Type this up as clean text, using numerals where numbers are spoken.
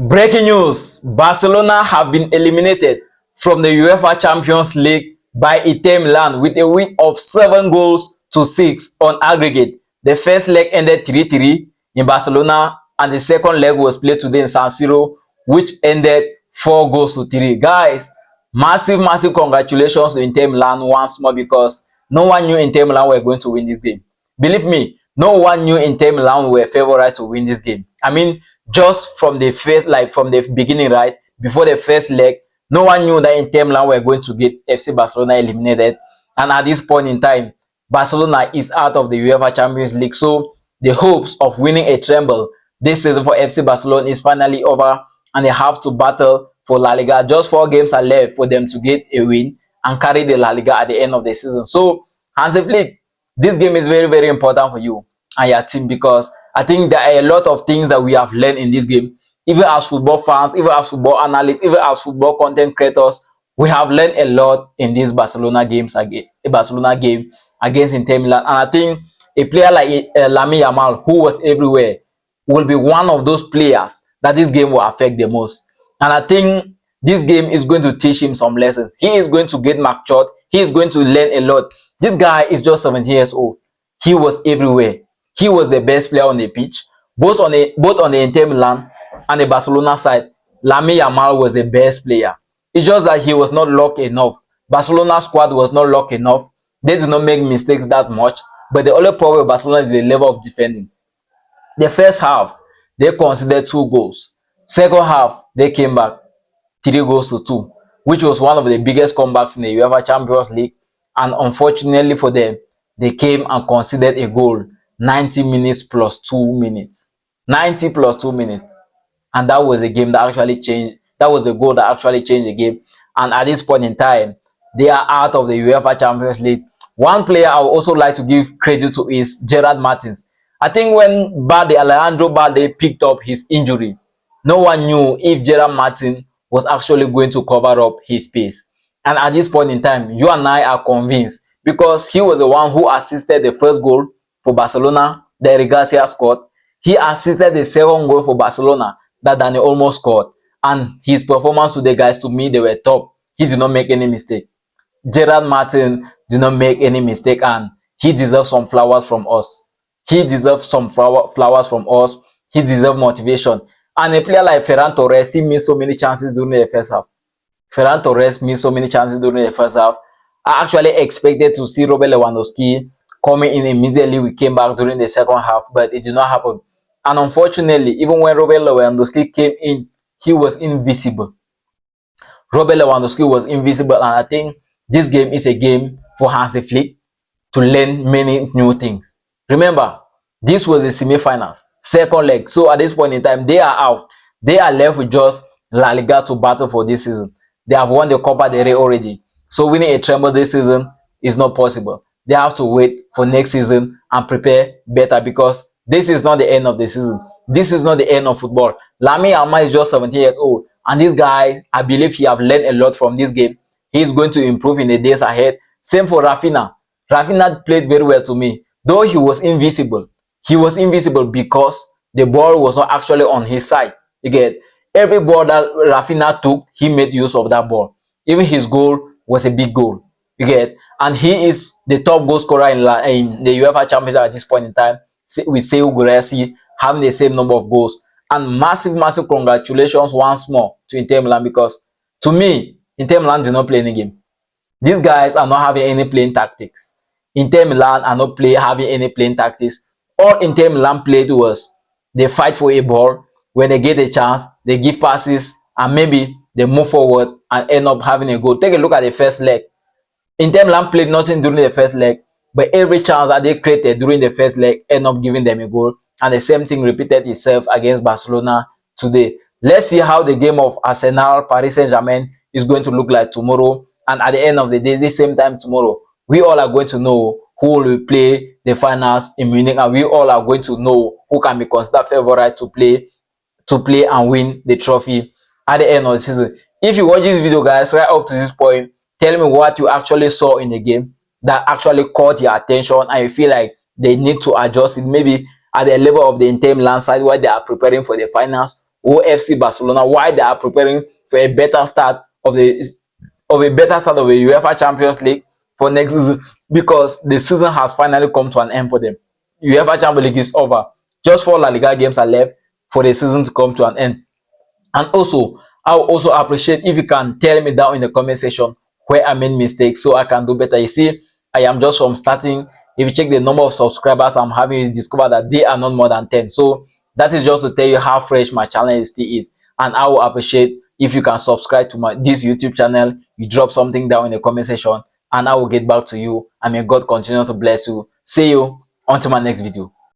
Breaking news: Barcelona have been eliminated from the UEFA Champions League by Inter Milan with a win of 7 goals to 6 on aggregate. The first leg ended 3-3 in Barcelona, and the second leg was played today in San Siro, which ended 4 goals to 3. Guys, massive congratulations to Inter Milan once more, because no one knew Inter Milan were going to win this game. Believe me, no one knew Inter Milan were favourite to win this game. I mean, just from the first, like from the beginning, right before the first leg, no one knew that Inter Milan were going to get FC Barcelona eliminated. And at this point in time, Barcelona is out of the UEFA Champions League. So the hopes of winning a treble this season for FC Barcelona is finally over, and they have to battle for La Liga. Just 4 games are left for them to get a win and carry the La Liga at the end of the season. So Hansi Flick, this game is very important for you and your team, because I think there are a lot of things that we have learned in this game. Even as football fans, even as football analysts, even as football content creators, we have learned a lot in this Barcelona game against Inter Milan. And I think a player like Lamine Yamal, who was everywhere, will be one of those players that this game will affect the most. And I think this game is going to teach him some lessons. He is going to get matured. He is going to learn a lot. This guy is just 17 years old. He was everywhere. He was the best player on the pitch, both on the Inter Milan and the Barcelona side. Lamine Yamal was the best player. It's just that he was not lucky enough. Barcelona squad was not lucky enough. They did not make mistakes that much. But the only problem with Barcelona is the level of defending. The first half, they conceded 2 goals. Second half, they came back 3 goals to 2, which was one of the biggest comebacks in the UEFA Champions League. And unfortunately for them, they came and conceded a goal 90 minutes plus 2 minutes. 90 plus 2 minutes. And that was a game that actually changed. That was the goal that actually changed the game. And at this point in time, they are out of the UEFA Champions League. One player I would also like to give credit to is Gerard Martins. I think when Alejandro Balde picked up his injury, no one knew if Gerard Martin was actually going to cover up his space. And at this point in time, you and I are convinced, because he was the one who assisted the first goal for Barcelona that Eric Garcia scored. He assisted the second goal for Barcelona that Dani Olmo scored. And his performance today, guys, to me, they were top. He did not make any mistake. Gerard Martin did not make any mistake, and he deserves some flowers from us. He deserves some flowers from us. He deserves motivation. And a player like Ferran Torres, he missed so many chances during the first half. Ferran Torres missed so many chances during the first half. I actually expected to see Robert Lewandowski coming in immediately. We came back during the second half, but it did not happen. And unfortunately, even when Robert Lewandowski came in, he was invisible. Robert Lewandowski was invisible, and I think this game is a game for Hansi Flick to learn many new things. Remember, this was the semi-finals, second leg. So at this point in time, they are out. They are left with just La Liga to battle for this season. They have won the Copa del Rey already. So winning a treble this season is not possible. They have to wait for next season and prepare better, because this is not the end of the season. This is not the end of football. Lamine Yamal is just 17 years old. And this guy, I believe he have learned a lot from this game. He is going to improve in the days ahead. Same for Rafinha. Rafinha played very well to me. Though he was invisible. He was invisible because the ball was not actually on his side. You get, every ball that Rafinha took, he made use of that ball. Even his goal was a big goal. You get, and he is the top goal scorer in the UEFA Champions League at this point in time, with Seu Guirassy having the same number of goals. And massive congratulations once more to Inter Milan, because to me, Inter Milan did not play any game. These guys are not having any playing tactics. Inter Milan are not having any playing tactics. All Inter Milan played was they fight for a ball. When they get a chance, they give passes, and maybe they move forward and end up having a goal. Take a look at the first leg. Inter Milan played nothing during the first leg, but every chance that they created during the first leg end up giving them a goal. And the same thing repeated itself against Barcelona today. Let's see how the game of Arsenal, Paris Saint-Germain is going to look like tomorrow. And at the end of the day, this same time tomorrow, we all are going to know who will play the finals in Munich, and we all are going to know who can be considered favorite to play and win the trophy at the end of the season. If you watch this video, guys, right up to this point, tell me what you actually saw in the game that actually caught your attention and you feel like they need to adjust it, maybe at the level of the Inter Milan side where they are preparing for the finals, OFC Barcelona, why they are preparing for a better start of the UEFA Champions League for next season, because the season has finally come to an end for them. UEFA Champions League is over. Just 4 La Liga games are left for the season to come to an end. And also, I will also appreciate if you can tell me down in the comment section where I made mistakes so I can do better. You see, I am just from starting. If you check the number of subscribers I'm having, you discover that they are not more than 10. So that is just to tell you how fresh my channel still is. And I will appreciate if you can subscribe to this YouTube channel. You drop something down in the comment section and I will get back to you. And may God continue to bless you. See you until my next video.